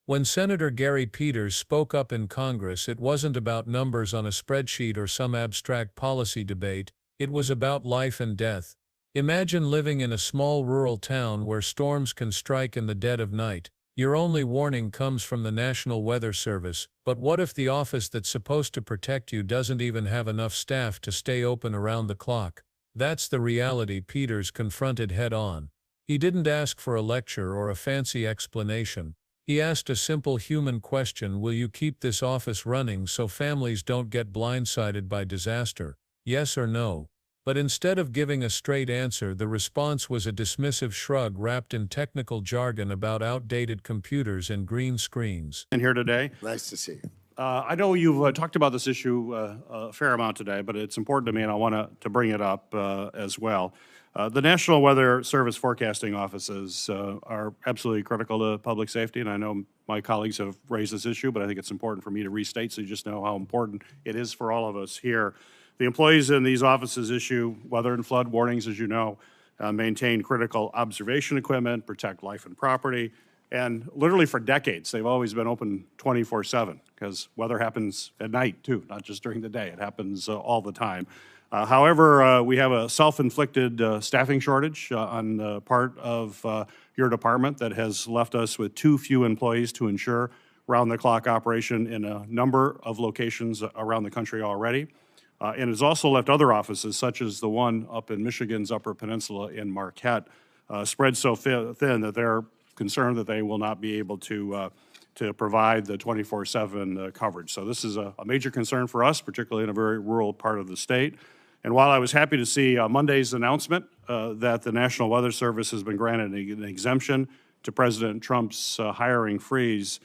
When Senator Gary Peters spoke up in Congress, it wasn't about numbers on a spreadsheet or some abstract policy debate, it was about life and death. Imagine living in a small rural town where storms can strike in the dead of night. Your only warning comes from the National Weather Service, but what if the office that's supposed to protect you doesn't even have enough staff to stay open around the clock? That's the reality Peters confronted head-on. He didn't ask for a lecture or a fancy explanation. He asked a simple human question: will you keep this office running so families don't get blindsided by disaster? Yes or no? But instead of giving a straight answer, the response was a dismissive shrug wrapped in technical jargon about outdated computers and green screens. In here today. Nice to see you. I know you've talked about this issue a fair amount today, but it's important to me, and I want to bring it up as well. The National Weather Service forecasting offices are absolutely critical to public safety, and I know my colleagues have raised this issue, but I think it's important for me to restate so you just know how important it is for all of us here. The employees in these offices issue weather and flood warnings, as you know, maintain critical observation equipment, protect life and property, and literally for decades, they've always been open 24/7 because weather happens at night too, not just during the day. It happens all the time. However, we have a self-inflicted staffing shortage on the part of your department that has left us with too few employees to ensure round-the-clock operation in a number of locations around the country already. And has also left other offices, such as the one up in Michigan's Upper Peninsula in Marquette, spread so thin that they're concerned that they will not be able to provide the 24/7 coverage. So this is a major concern for us, particularly in a very rural part of the state. And while I was happy to see Monday's announcement that the National Weather Service has been granted an exemption to President Trump's hiring freeze,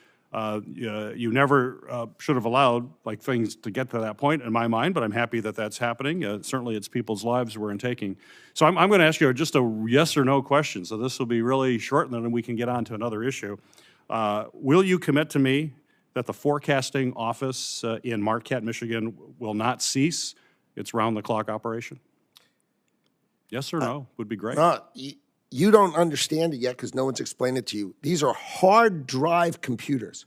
you never should have allowed things to get to that point in my mind, but I'm happy that that's happening. Certainly it's people's lives we're taking. So I'm going to ask you just a yes or no question. So this will be really short, and then we can get on to another issue. Will you commit to me that the forecasting office in Marquette, Michigan will not cease its round-the-clock operation? Yes or no would be great. You don't understand it yet because no one's explained it to you. These are hard drive computers,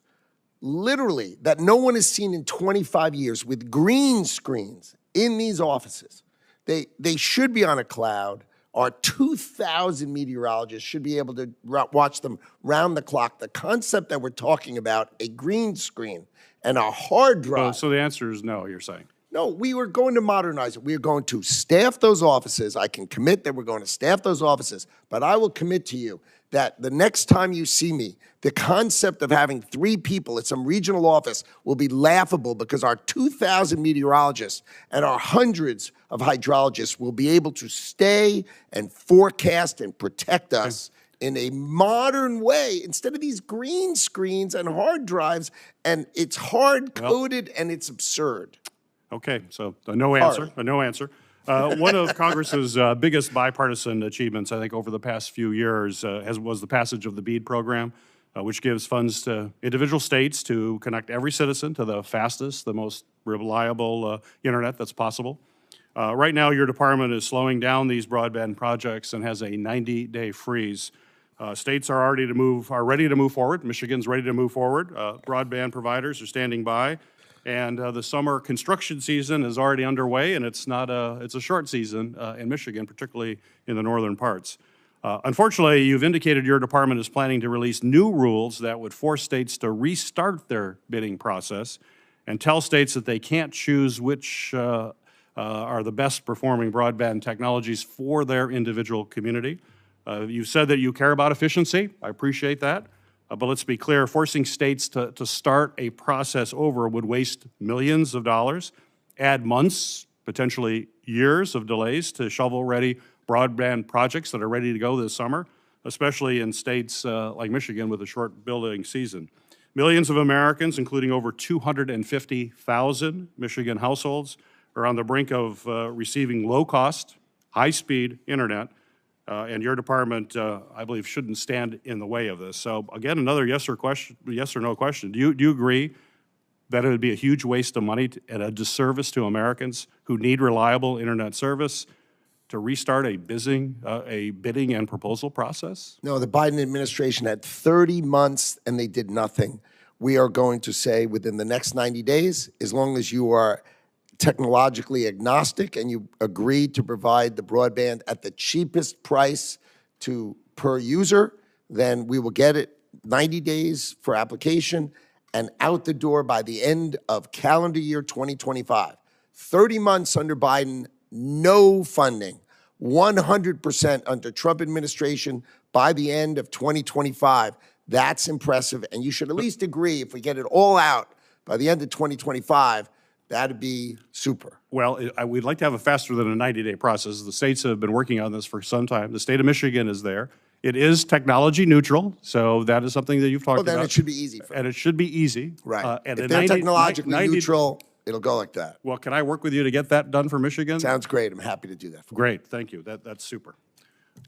literally, that no one has seen in 25 years with green screens in these offices. They should be on a cloud. Our 2,000 meteorologists should be able to watch them round the clock. The concept that we're talking about, a green screen and a hard drive. So the answer is no, you're saying? No, we were going to modernize it. We are going to staff those offices. I can commit that we're going to staff those offices, but I will commit to you that the next time you see me, the concept of having 3 people at some regional office will be laughable because our 2,000 meteorologists and our hundreds of hydrologists will be able to stay and forecast and protect us in a modern way instead of these green screens and hard drives, and it's hard-coded and it's absurd. Okay, so a no answer, a no answer. One of Congress's biggest bipartisan achievements, I think, over the past few years was the passage of the BEAD program, which gives funds to individual states to connect every citizen to the fastest, the most reliable internet that's possible. Right now, your department is slowing down these broadband projects and has a 90-day freeze. States are ready to move forward. Michigan's ready to move forward. Broadband providers are standing by. And the summer construction season is already underway, and it's a short season in Michigan, particularly in the northern parts. Unfortunately, you've indicated your department is planning to release new rules that would force states to restart their bidding process and tell states that they can't choose which are the best performing broadband technologies for their individual community. You've said that you care about efficiency. I appreciate that. But let's be clear, forcing states to start a process over would waste millions of dollars, add months, potentially years of delays to shovel-ready broadband projects that are ready to go this summer, especially in states like Michigan with a short building season. Millions of Americans, including over 250,000 Michigan households, are on the brink of receiving low-cost, high-speed internet. And your department, I believe, shouldn't stand in the way of this. So again, another yes or no question. Do you agree that it would be a huge waste of money and a disservice to Americans who need reliable internet service to restart a bidding and proposal process? No, the Biden administration had 30 months and they did nothing. We are going to say within the next 90 days, as long as you are technologically agnostic and you agree to provide the broadband at the cheapest price per user, then we will get it 90 days for application and out the door by the end of calendar year 2025. 30 months under Biden, no funding. 100% under Trump administration by the end of 2025. That's impressive, and you should at least agree if we get it all out by the end of 2025, that'd be super. Well, we'd like to have a faster than a 90-day process. The states have been working on this for some time. The state of Michigan is there. It is technology neutral, so that is something that you've talked about. Well, then it should be easy for them. And it should be easy. Right. And if they're technologically neutral, it'll go like that. Well, can I work with you to get that done for Michigan? Sounds great. I'm happy to do that for you. Great, thank you. That's super.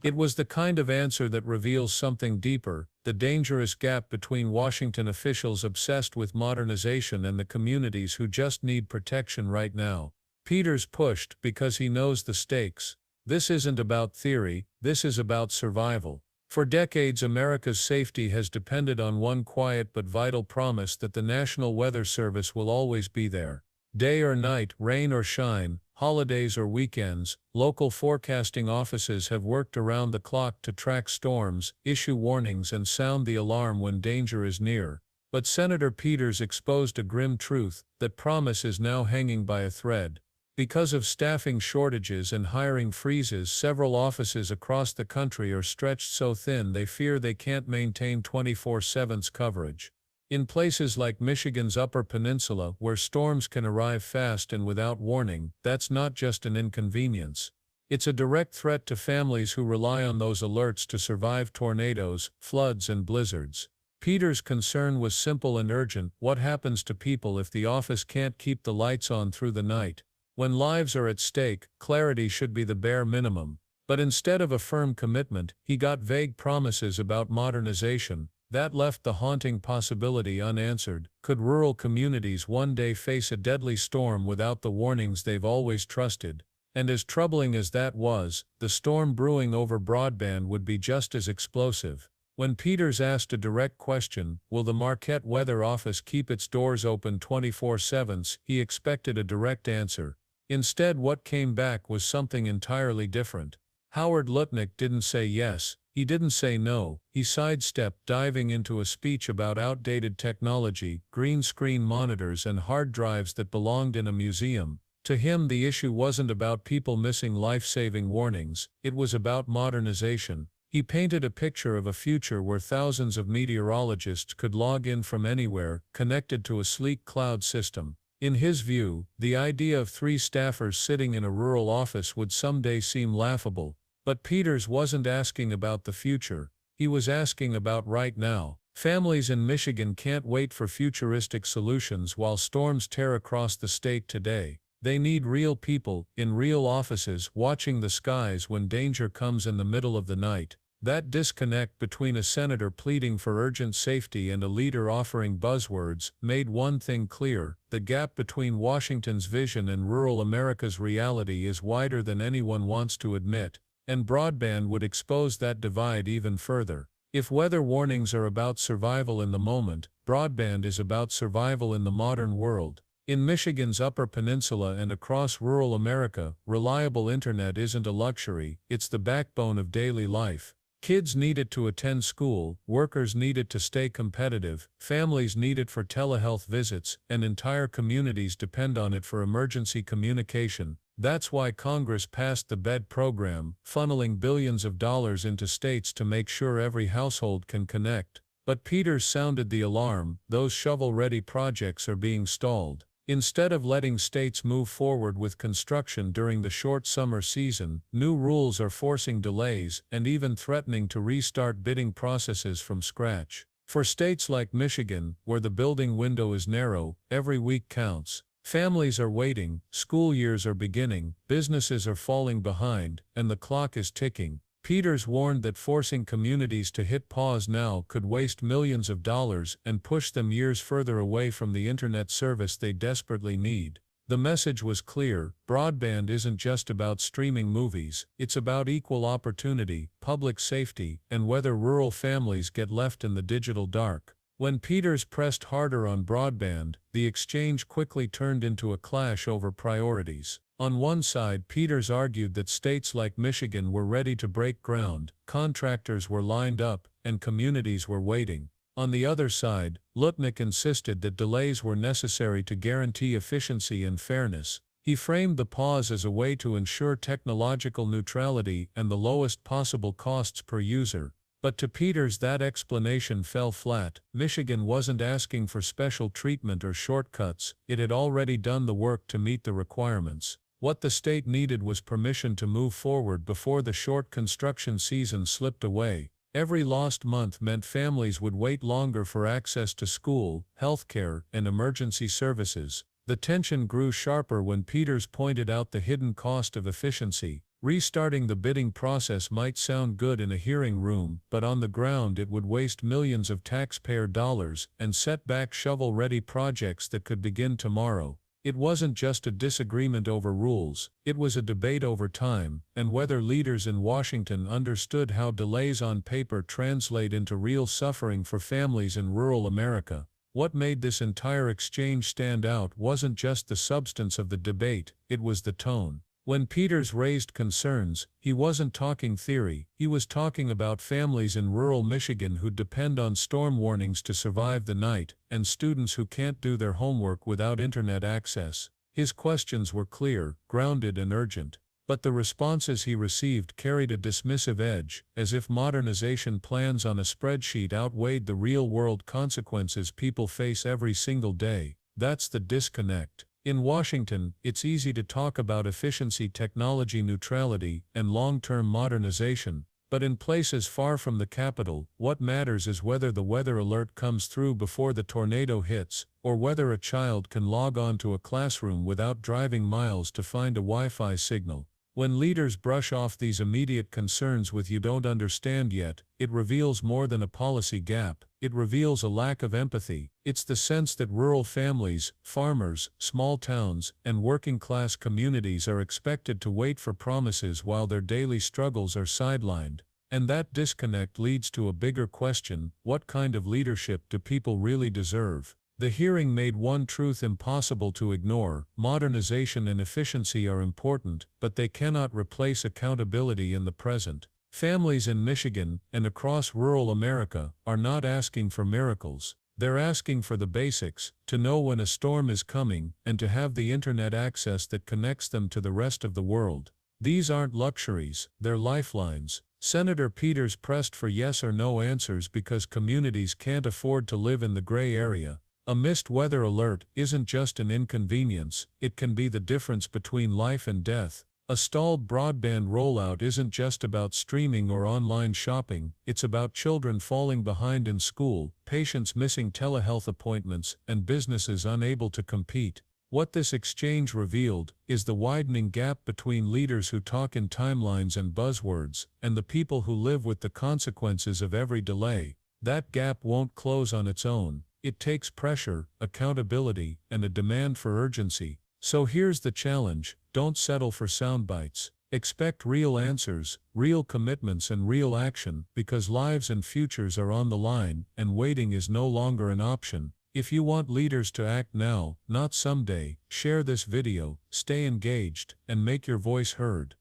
It was the kind of answer that reveals something deeper, the dangerous gap between Washington officials obsessed with modernization and the communities who just need protection right now. Peters pushed because he knows the stakes. This isn't about theory, this is about survival. For decades, America's safety has depended on one quiet but vital promise that the National Weather Service will always be there. Day or night, rain or shine, holidays or weekends, local forecasting offices have worked around the clock to track storms, issue warnings, and sound the alarm when danger is near. But Senator Peters exposed a grim truth: that promise is now hanging by a thread. Because of staffing shortages and hiring freezes, several offices across the country are stretched so thin they fear they can't maintain 24/7 coverage. In places like Michigan's Upper Peninsula, where storms can arrive fast and without warning, that's not just an inconvenience. It's a direct threat to families who rely on those alerts to survive tornadoes, floods, and blizzards. Peters' concern was simple and urgent: what happens to people if the office can't keep the lights on through the night? When lives are at stake, clarity should be the bare minimum. But instead of a firm commitment, he got vague promises about modernization. That left the haunting possibility unanswered: could rural communities one day face a deadly storm without the warnings they've always trusted? And as troubling as that was, the storm brewing over broadband would be just as explosive. When Peters asked a direct question, will the Marquette Weather Office keep its doors open 24/7, he expected a direct answer. Instead, what came back was something entirely different. Howard Lutnick didn't say yes, he didn't say no, he sidestepped, diving into a speech about outdated technology, green screen monitors, and hard drives that belonged in a museum. To him, the issue wasn't about people missing life-saving warnings, it was about modernization. He painted a picture of a future where thousands of meteorologists could log in from anywhere, connected to a sleek cloud system. In his view, the idea of 3 staffers sitting in a rural office would someday seem laughable. But Peters wasn't asking about the future, he was asking about right now. Families in Michigan can't wait for futuristic solutions while storms tear across the state today. They need real people, in real offices, watching the skies when danger comes in the middle of the night. That disconnect between a senator pleading for urgent safety and a leader offering buzzwords made one thing clear: the gap between Washington's vision and rural America's reality is wider than anyone wants to admit, and broadband would expose that divide even further. If weather warnings are about survival in the moment, broadband is about survival in the modern world. In Michigan's Upper Peninsula and across rural America, reliable internet isn't a luxury, it's the backbone of daily life. Kids need it to attend school, workers need it to stay competitive, families need it for telehealth visits, and entire communities depend on it for emergency communication. That's why Congress passed the BED program, funneling billions of dollars into states to make sure every household can connect. But Peters sounded the alarm: those shovel-ready projects are being stalled. Instead of letting states move forward with construction during the short summer season, new rules are forcing delays and even threatening to restart bidding processes from scratch. For states like Michigan, where the building window is narrow, every week counts. Families are waiting, school years are beginning, businesses are falling behind, and the clock is ticking. Peters warned that forcing communities to hit pause now could waste millions of dollars and push them years further away from the internet service they desperately need. The message was clear: broadband isn't just about streaming movies, it's about equal opportunity, public safety, and whether rural families get left in the digital dark. When Peters pressed harder on broadband, the exchange quickly turned into a clash over priorities. On one side, Peters argued that states like Michigan were ready to break ground, contractors were lined up, and communities were waiting. On the other side, Lutnick insisted that delays were necessary to guarantee efficiency and fairness. He framed the pause as a way to ensure technological neutrality and the lowest possible costs per user. But to Peters, that explanation fell flat. Michigan wasn't asking for special treatment or shortcuts, it had already done the work to meet the requirements. What the state needed was permission to move forward before the short construction season slipped away. Every lost month meant families would wait longer for access to school, healthcare, and emergency services. The tension grew sharper when Peters pointed out the hidden cost of efficiency. Restarting the bidding process might sound good in a hearing room, but on the ground it would waste millions of taxpayer dollars and set back shovel-ready projects that could begin tomorrow. It wasn't just a disagreement over rules, it was a debate over time, and whether leaders in Washington understood how delays on paper translate into real suffering for families in rural America. What made this entire exchange stand out wasn't just the substance of the debate, it was the tone. When Peters raised concerns, he wasn't talking theory, he was talking about families in rural Michigan who depend on storm warnings to survive the night, and students who can't do their homework without internet access. His questions were clear, grounded, and urgent, but the responses he received carried a dismissive edge, as if modernization plans on a spreadsheet outweighed the real-world consequences people face every single day. That's the disconnect. In Washington, it's easy to talk about efficiency, technology neutrality, and long-term modernization, but in places far from the capital, what matters is whether the weather alert comes through before the tornado hits, or whether a child can log on to a classroom without driving miles to find a Wi-Fi signal. When leaders brush off these immediate concerns with "you don't understand yet," it reveals more than a policy gap, it reveals a lack of empathy. It's the sense that rural families, farmers, small towns, and working-class communities are expected to wait for promises while their daily struggles are sidelined. And that disconnect leads to a bigger question: what kind of leadership do people really deserve? The hearing made one truth impossible to ignore: modernization and efficiency are important, but they cannot replace accountability in the present. Families in Michigan, and across rural America, are not asking for miracles. They're asking for the basics: to know when a storm is coming, and to have the internet access that connects them to the rest of the world. These aren't luxuries, they're lifelines. Senator Peters pressed for yes or no answers because communities can't afford to live in the gray area. A missed weather alert isn't just an inconvenience, it can be the difference between life and death. A stalled broadband rollout isn't just about streaming or online shopping, it's about children falling behind in school, patients missing telehealth appointments, and businesses unable to compete. What this exchange revealed is the widening gap between leaders who talk in timelines and buzzwords, and the people who live with the consequences of every delay. That gap won't close on its own. It takes pressure, accountability, and a demand for urgency. So here's the challenge: don't settle for sound bites. Expect real answers, real commitments, and real action, because lives and futures are on the line, and waiting is no longer an option. If you want leaders to act now, not someday, share this video, stay engaged, and make your voice heard.